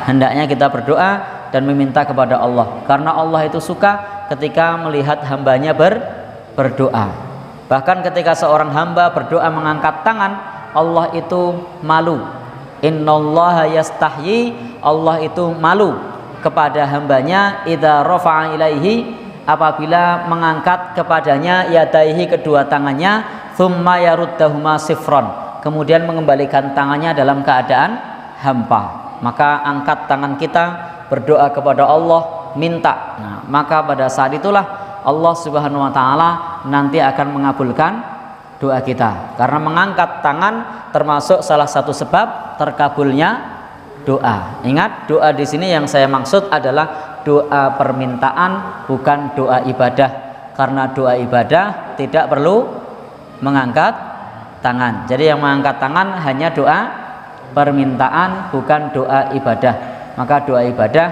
hendaknya kita berdoa dan meminta kepada Allah, karena Allah itu suka ketika melihat hambanya berdoa. Bahkan ketika seorang hamba berdoa mengangkat tangan, Allah itu malu. Innallaha yastahyi, Allah itu malu kepada hambanya idza rafa'a ilaihi, apabila mengangkat kepadanya yadaihi, kedua tangannya, thumma yaruddahuma sifron, kemudian mengembalikan tangannya dalam keadaan hampa. Maka angkat tangan kita, berdoa kepada Allah, minta. Nah, maka pada saat itulah Allah Subhanahu wa taala nanti akan mengabulkan doa kita, karena mengangkat tangan termasuk salah satu sebab terkabulnya doa. Ingat, doa di sini yang saya maksud adalah doa permintaan, bukan doa ibadah. Karena doa ibadah tidak perlu mengangkat tangan. Jadi yang mengangkat tangan hanya doa permintaan, bukan doa ibadah. Maka doa ibadah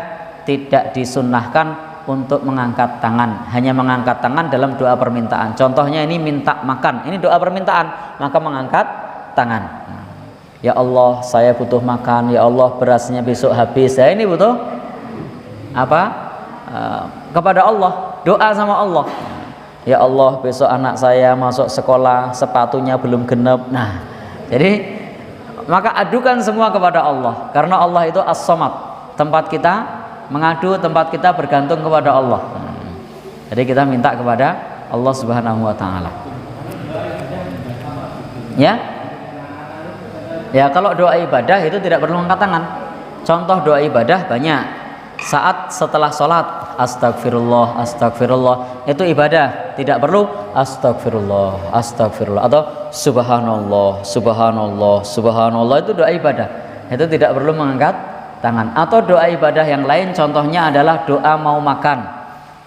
tidak disunnahkan untuk mengangkat tangan, hanya mengangkat tangan dalam doa permintaan. Contohnya ini minta makan, ini doa permintaan, maka mengangkat tangan. Ya Allah, saya butuh makan. Ya Allah, berasnya besok habis. Saya ini butuh apa? Kepada Allah, doa sama Allah. Ya Allah, besok anak saya masuk sekolah, sepatunya belum genep. Nah, jadi maka adukan semua kepada Allah, karena Allah itu as-samad, tempat kita mengadu, tempat kita bergantung kepada Allah. Jadi kita minta kepada Allah Subhanahu wa taala. Ya? Ya, kalau doa ibadah itu tidak perlu angkat tangan. Contoh doa ibadah banyak. Saat setelah sholat, astagfirullah, astagfirullah, itu ibadah, tidak perlu astagfirullah, astagfirullah, atau subhanallah, subhanallah, subhanallah, itu doa ibadah, itu tidak perlu mengangkat tangan. Atau doa ibadah yang lain, contohnya adalah doa mau makan,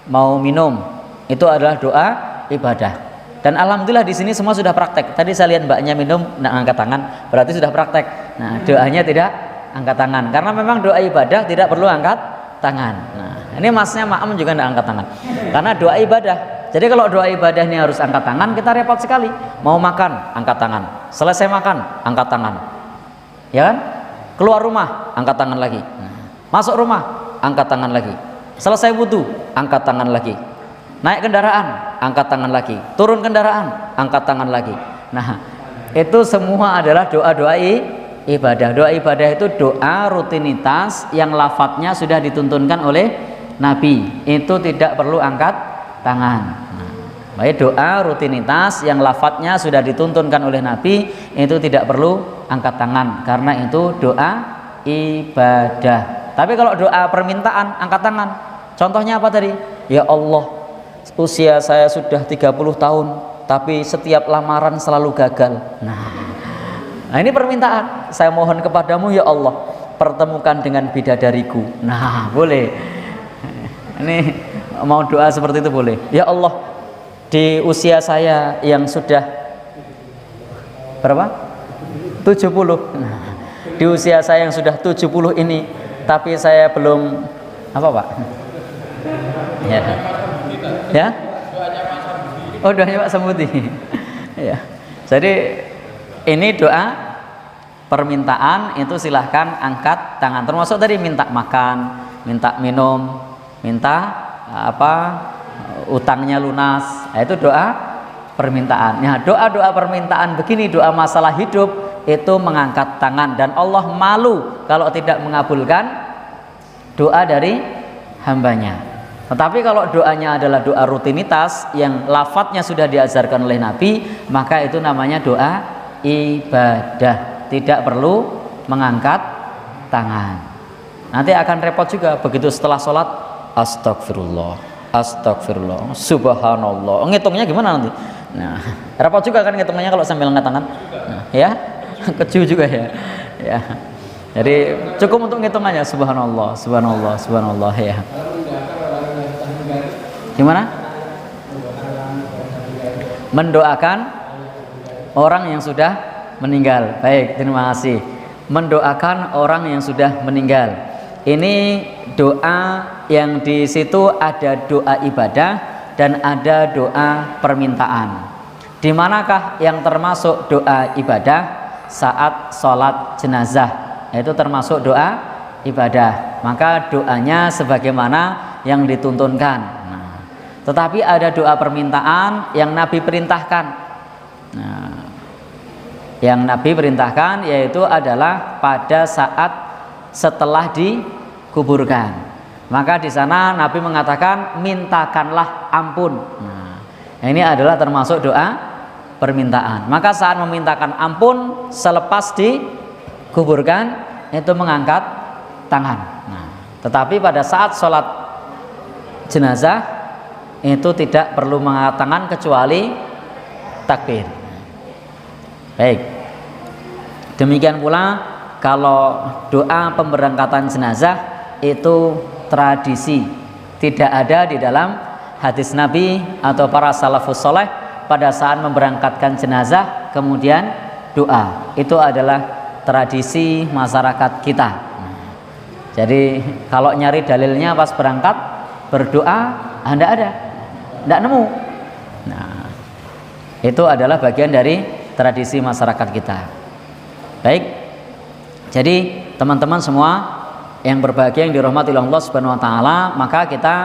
mau minum, itu adalah doa ibadah. Dan alhamdulillah di sini semua sudah praktek. Tadi saya lihat mbaknya minum nggak angkat tangan, berarti sudah praktek. Nah, doanya tidak angkat tangan, karena memang doa ibadah tidak perlu angkat tangan. Nah, ini masnya Ma'am juga tidak angkat tangan, karena doa ibadah. Jadi kalau doa ibadah ini harus angkat tangan, kita repot sekali. Mau makan, angkat tangan. Selesai makan, angkat tangan. Ya kan? Keluar rumah, angkat tangan lagi. Masuk rumah, angkat tangan lagi. Selesai wudu, angkat tangan lagi. Naik kendaraan, angkat tangan lagi. Turun kendaraan, angkat tangan lagi. Nah, itu semua adalah doa-doa ibadah. Doa ibadah itu doa rutinitas yang lafadznya sudah dituntunkan oleh Nabi. Itu tidak perlu angkat tangan. Baik, doa rutinitas yang lafadznya sudah dituntunkan oleh Nabi itu tidak perlu angkat tangan, karena itu doa ibadah. Tapi kalau doa permintaan angkat tangan. Contohnya apa tadi? Ya Allah, usia saya sudah 30 tahun, tapi setiap lamaran selalu gagal. Nah, ini permintaan. Saya mohon kepadamu ya Allah, pertemukan dengan bidadariku. Nah, boleh. Ini mau doa seperti itu boleh. Ya Allah, di usia saya yang sudah berapa? 70. Nah, di usia saya yang sudah 70 ini, tapi saya belum apa, Pak? Ya. Ya? Oh, doanya Pak Sambuti. Ya. Jadi ini doa permintaan, itu silahkan angkat tangan. Termasuk tadi minta makan, minta minum, minta utangnya lunas. Nah, itu doa permintaan. Nah, doa-doa permintaan begini, doa masalah hidup, itu mengangkat tangan, dan Allah malu kalau tidak mengabulkan doa dari hambanya. Tetapi kalau doanya adalah doa rutinitas yang lafadznya sudah diajarkan oleh Nabi, maka itu namanya doa ibadah, tidak perlu mengangkat tangan. Nanti akan repot juga begitu setelah sholat, astagfirullah, astagfirullah, subhanallah. Ngitungnya gimana nanti? Nah, repot juga kan ngitungnya kalau sambil angkat tangan. Nah, ya, keju juga ya. Ya. Jadi cukup untuk ngitungannya subhanallah, subhanallah, subhanallah ya. Gimana? Mendoakan orang yang sudah meninggal. Baik, terima kasih. Mendoakan orang yang sudah meninggal. Ini doa yang di situ ada doa ibadah dan ada doa permintaan. Di manakah yang termasuk doa ibadah? Saat sholat jenazah, itu termasuk doa ibadah, maka doanya sebagaimana yang dituntunkan. Nah, tetapi ada doa permintaan yang Nabi perintahkan. Nah, yang Nabi perintahkan yaitu adalah pada saat setelah dikuburkan. Maka di sana Nabi mengatakan mintakanlah ampun. Nah, ini adalah termasuk doa permintaan. Maka saat memintakan ampun selepas dikuburkan itu mengangkat tangan. Nah, tetapi pada saat sholat jenazah itu tidak perlu mengangkat tangan kecuali takbir. Baik. Demikian pula kalau doa pemberangkatan jenazah itu tradisi, tidak ada di dalam hadis Nabi atau para salafus soleh pada saat memberangkatkan jenazah kemudian doa. Itu adalah tradisi masyarakat kita. Jadi kalau nyari dalilnya pas berangkat berdoa, tidak ada, tidak nemu. Nah, itu adalah bagian dari tradisi masyarakat kita. Baik, jadi teman-teman semua yang berbahagia yang dirahmati Allah Subhanahu wa taala, maka kita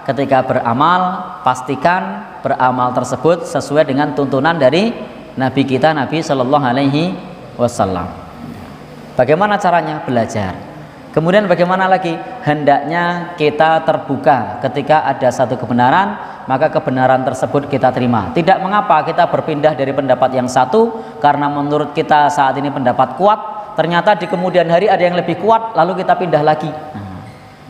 ketika beramal pastikan beramal tersebut sesuai dengan tuntunan dari Nabi kita, Nabi Shallallahu Alaihi Wasallam. Bagaimana caranya? Belajar. Kemudian bagaimana lagi? Hendaknya kita terbuka ketika ada satu kebenaran, maka kebenaran tersebut kita terima. Tidak mengapa kita berpindah dari pendapat yang satu karena menurut kita saat ini pendapat kuat, ternyata di kemudian hari ada yang lebih kuat, lalu kita pindah lagi. Nah,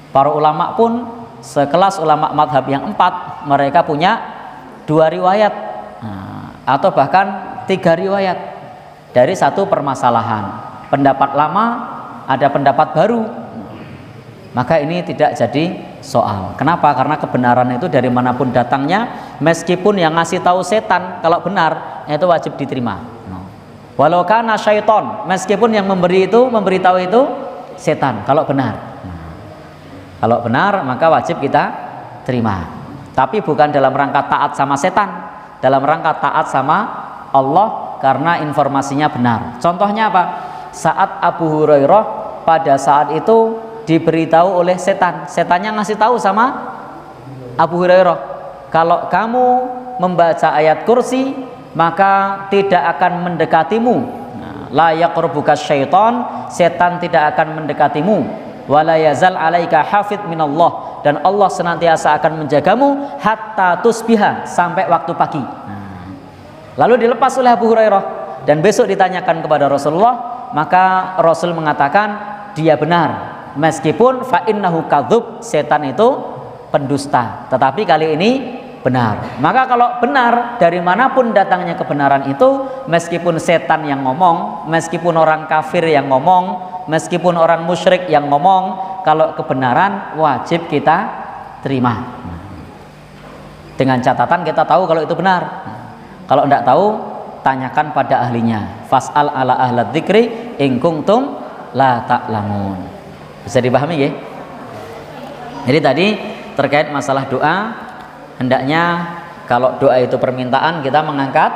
para ulama pun sekelas ulama madhab yang 4, mereka punya 2 riwayat atau bahkan 3 riwayat dari satu permasalahan. Pendapat lama, ada pendapat baru. Maka ini tidak jadi soal. Kenapa? Karena kebenaran itu dari manapun datangnya, meskipun yang ngasih tahu setan kalau benar, itu wajib diterima. Walau kana syaiton, meskipun yang memberitahu itu setan kalau benar. Kalau benar maka wajib kita terima. Tapi bukan dalam rangka taat sama setan, dalam rangka taat sama Allah karena informasinya benar. Contohnya apa? Saat Abu Hurairah pada saat itu diberitahu oleh setan, setannya ngasih tahu sama Abu Hurairah, kalau kamu membaca ayat kursi maka tidak akan mendekatimu. La yaqrubuka syaiton, setan tidak akan mendekatimu. Wala yazal alaika hafid minallah, dan Allah senantiasa akan menjagamu hatta tusbiha, sampai waktu pagi. Lalu dilepas oleh Abu Hurairah dan besok ditanyakan kepada Rasulullah, maka Rasul mengatakan dia benar, meskipun fa innahu kadzub, setan itu pendusta, tetapi kali ini benar. Maka kalau benar, dari manapun datangnya kebenaran itu, meskipun setan yang ngomong, meskipun orang kafir yang ngomong, meskipun orang musyrik yang ngomong, kalau kebenaran wajib kita terima. Dengan catatan kita tahu kalau itu benar. Kalau tidak tahu, tanyakan pada ahlinya. Fas'al ala ahlad dzikri in kuntum la ta'lamun. Bisa dipahami ya? Jadi tadi terkait masalah doa, hendaknya kalau doa itu permintaan kita mengangkat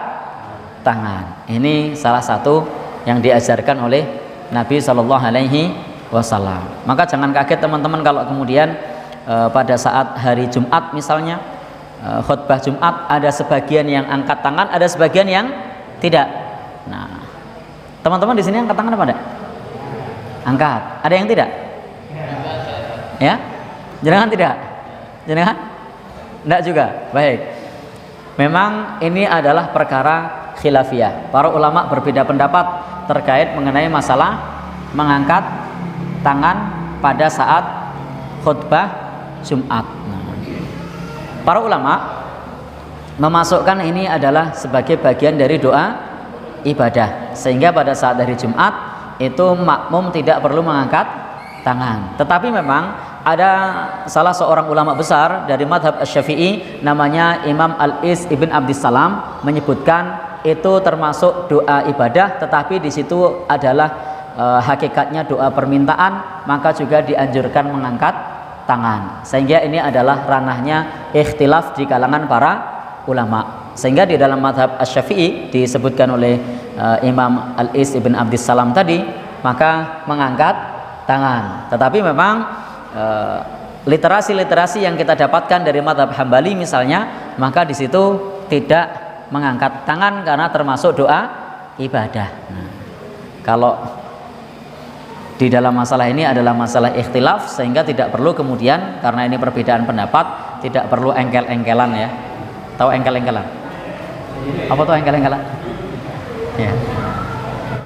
tangan. Ini salah satu yang diajarkan oleh Nabi Shallallahu Alaihi Wasallam. Maka jangan kaget teman-teman kalau kemudian pada saat hari Jumat misalnya, khutbah Jumat, ada sebagian yang angkat tangan, ada sebagian yang tidak. Nah, teman-teman di sini angkat tangan apa enggak? Angkat. Ada yang tidak? Ya? Jenengan tidak? Jenengan? Enggak juga. Baik. Memang ini adalah perkara khilafiyah. Para ulama berbeda pendapat terkait mengenai masalah mengangkat tangan pada saat khutbah Jumat. Para ulama memasukkan ini adalah sebagai bagian dari doa ibadah, sehingga pada saat hari Jumat itu makmum tidak perlu mengangkat tangan. Tetapi memang ada salah seorang ulama besar dari madhab Asy-Syafi'i, namanya Imam Al-Is Ibn Abdissalam, menyebutkan itu termasuk doa ibadah, tetapi di situ adalah hakikatnya doa permintaan, maka juga dianjurkan mengangkat tangan. Sehingga ini adalah ranahnya ikhtilaf di kalangan para ulama. Sehingga di dalam madhab Asy-Syafi'i disebutkan oleh Imam Al-Is Ibn Abdissalam tadi, maka mengangkat tangan. Tetapi memang literasi-literasi yang kita dapatkan dari mazhab Hambali misalnya, maka di situ tidak mengangkat tangan karena termasuk doa ibadah. Nah, kalau di dalam masalah ini adalah masalah ikhtilaf, sehingga tidak perlu kemudian karena ini perbedaan pendapat tidak perlu engkel-engkelan ya. Tahu engkel-engkelan? Apa tuh engkel-engkelan? Ya.